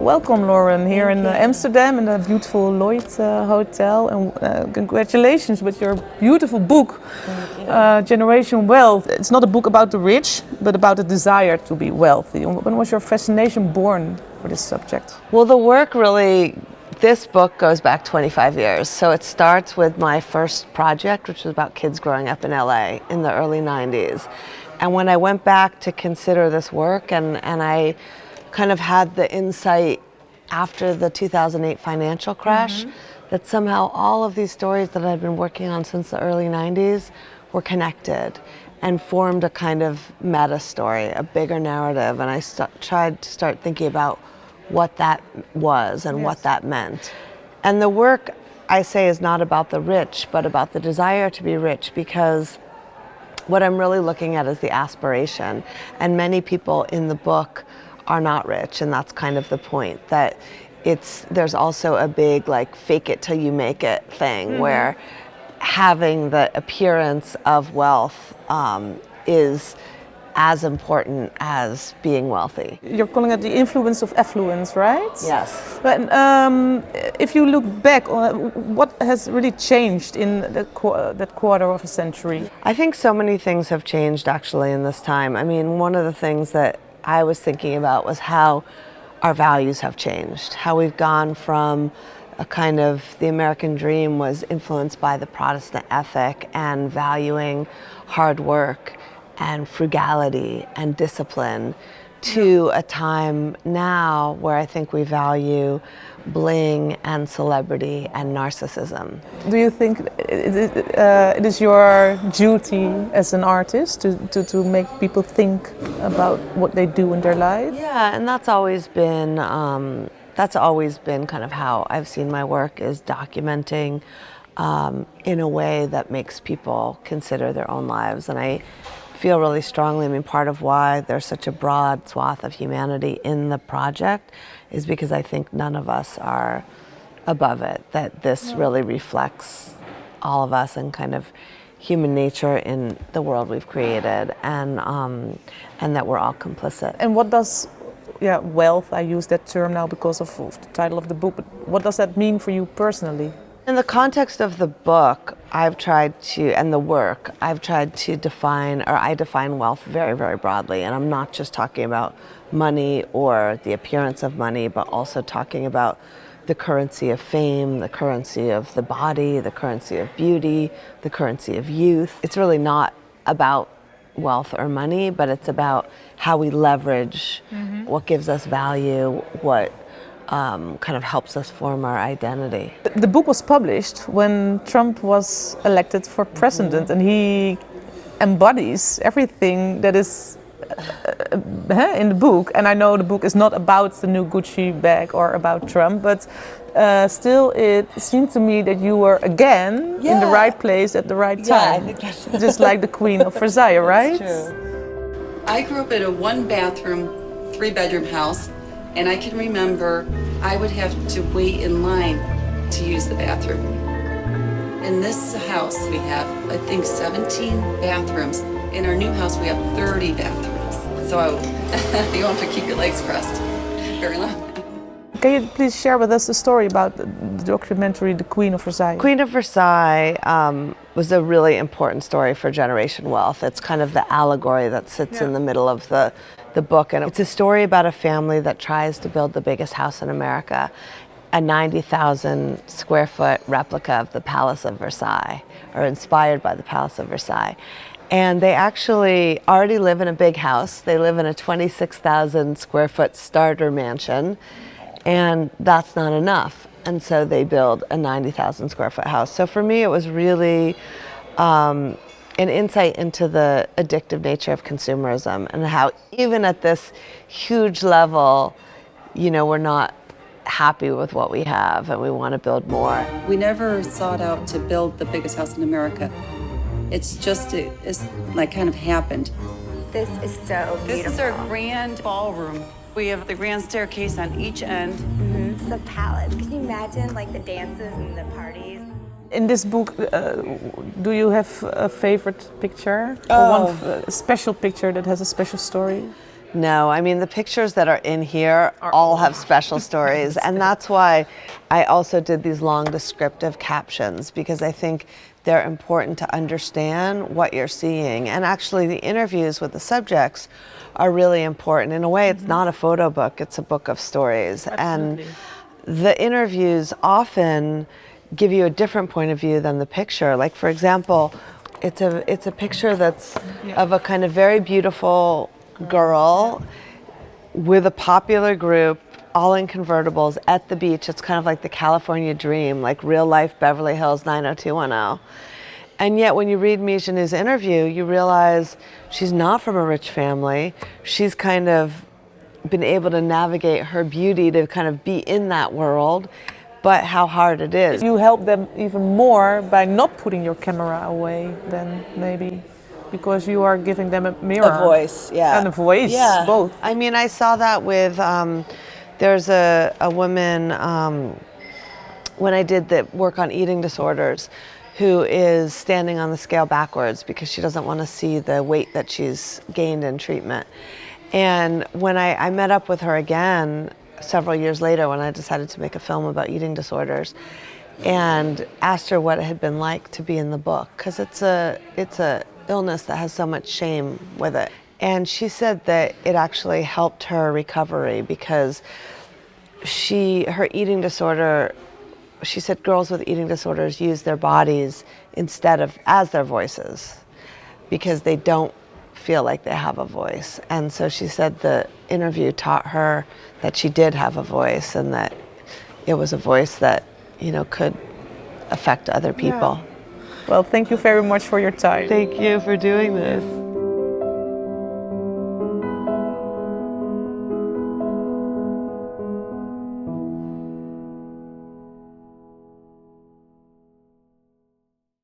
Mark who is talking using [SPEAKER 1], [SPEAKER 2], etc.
[SPEAKER 1] Welcome, Lauren, here in Amsterdam in the beautiful Lloyd Hotel, and congratulations with your beautiful book, Generation Wealth. It's not a book about the rich, but about the desire to be wealthy. When was your fascination born for this subject?
[SPEAKER 2] Well, the work really, this book goes back 25 years. So it starts with my first project, which was about kids growing up in LA in the early 90s. And when I went back to consider this work, and I kind of had the insight after the 2008 financial crash, that somehow all of these stories that I'd been working on since the early 90s were connected and formed a kind of meta story, a bigger narrative. And I tried to start thinking about what that was and what that meant. And the work, I say, is not about the rich, but about the desire to be rich, because what I'm really looking at is the aspiration. And many people in the book are not rich, and that's kind of the point, that there's also a big like fake it till you make it thing, where having the appearance of wealth is as important as being wealthy.
[SPEAKER 1] You're calling it the influence of affluence, right?
[SPEAKER 2] Yes.
[SPEAKER 1] But if you look back, what has really changed in that quarter of a century?
[SPEAKER 2] I think so many things have changed actually in this time. I mean, one of the things that I was thinking about was how our values have changed, how we've gone from a kind of, the American dream was influenced by the Protestant ethic and valuing hard work and frugality and discipline, to a time now where I think we value bling and celebrity and narcissism.
[SPEAKER 1] Do you think it is your duty as an artist to make people think about what they do in their life?
[SPEAKER 2] Yeah, and that's always been kind of how I've seen my work, is documenting in a way that makes people consider their own lives. And I feel really strongly, I mean, part of why there's such a broad swath of humanity in the project is because I think none of us are above it, that this really reflects all of us and kind of human nature in the world we've created, and that we're all complicit.
[SPEAKER 1] And what does wealth, I use that term now because of the title of the book, but what does that mean for you personally?
[SPEAKER 2] In the context of the book, I've tried to define, or I define wealth very, very broadly. And I'm not just talking about money or the appearance of money, but also talking about the currency of fame, the currency of the body, the currency of beauty, the currency of youth. It's really not about wealth or money, but it's about how we leverage what gives us value, what kind of helps us form our identity.
[SPEAKER 1] The book was published when Trump was elected for president, and he embodies everything that is in the book. And I know the book is not about the new Gucci bag or about Trump, but still it seemed to me that you were again in the right place at the right time.
[SPEAKER 2] I think that's
[SPEAKER 1] just like the Queen of Versailles, right?
[SPEAKER 2] That's true.
[SPEAKER 3] I grew up in a 1-bathroom, 3-bedroom house. And I can remember I would have to wait in line to use the bathroom. In this house we have, I think, 17 bathrooms. In our new house we have 30 bathrooms. So you don't have to keep your legs crossed very long.
[SPEAKER 1] Can you please share with us the story about the documentary The Queen of Versailles?
[SPEAKER 2] Queen of Versailles was a really important story for Generation Wealth. It's kind of the allegory that sits in the middle of the book. And it's a story about a family that tries to build the biggest house in America, a 90,000 square foot replica of the Palace of Versailles, or inspired by the Palace of Versailles. And they actually already live in a big house. They live in a 26,000 square foot starter mansion, and that's not enough. And so they build a 90,000 square foot house. So for me, it was really an insight into the addictive nature of consumerism, and how even at this huge level, you know, we're not happy with what we have and we want to build more.
[SPEAKER 3] We never sought out to build the biggest house in America. It's like kind of happened.
[SPEAKER 4] This is so beautiful.
[SPEAKER 5] This is our grand ballroom. We have the grand staircase on each end.
[SPEAKER 4] It's a palace. Can you imagine like the dances and the parties?
[SPEAKER 1] In this book, do you have a favorite picture? Or one special picture that has a special story?
[SPEAKER 2] No, I mean, the pictures that are in here all have special stories. And that's why I also did these long descriptive captions, because I think they're important to understand what you're seeing. And actually, the interviews with the subjects are really important. In a way, it's not a photo book, it's a book of stories.
[SPEAKER 1] Absolutely.
[SPEAKER 2] And the interviews often give you a different point of view than the picture. Like, for example, it's a picture that's of a kind of very beautiful girl with a popular group, all in convertibles at the beach. It's kind of like the California dream, like real life Beverly Hills 90210. And yet when you read Mijanu's interview, you realize she's not from a rich family. She's kind of been able to navigate her beauty to kind of be in that world, but how hard it is.
[SPEAKER 1] You help them even more by not putting your camera away than maybe, because you are giving them a mirror.
[SPEAKER 2] A voice, yeah.
[SPEAKER 1] And a voice, both.
[SPEAKER 2] I mean, I saw that with, there's a woman, when I did the work on eating disorders, who is standing on the scale backwards because she doesn't want to see the weight that she's gained in treatment. And when I met up with her again several years later, when I decided to make a film about eating disorders, and asked her what it had been like to be in the book, because it's a illness that has so much shame with it. And she said that it actually helped her recovery, because her eating disorder, she said girls with eating disorders use their bodies instead of as their voices, because they don't feel like they have a voice. And so she said the interview taught her that she did have a voice, and that it was a voice that, you know, could affect other people.
[SPEAKER 1] Well, thank you very much for your time.
[SPEAKER 2] Thank you for doing this.